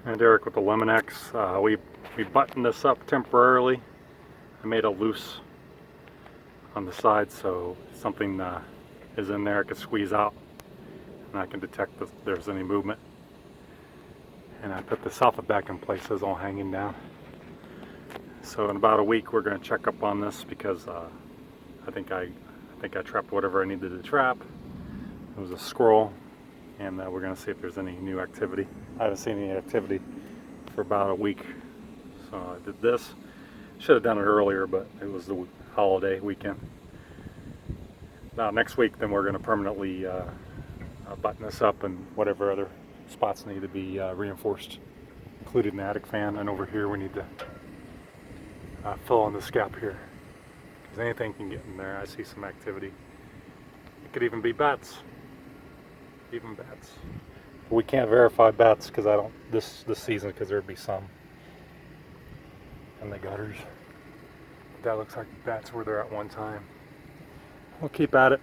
And Eric with the Eliminex. We buttoned this up temporarily. I made a loose on the side so something is in there I could squeeze out and I can detect if there's any movement. And I put the soffit back in place so it's all hanging down. So in about a week we're going to check up on this because I think I trapped whatever I needed to trap. It was a squirrel, and we're going to see if there's any new activity. I haven't seen any activity for about a week, so I did this. Should have done it earlier, but it was the holiday weekend. Now next week then we're going to permanently button this up, and whatever other spots need to be reinforced, including the attic fan, and over here we need to fill in this gap here because anything can get in there. I see some activity. It could even be bats. Even bats. But we can't verify bats because I don't this season because there'd be some in the gutters. But that looks like bats were there at one time. We'll keep at it.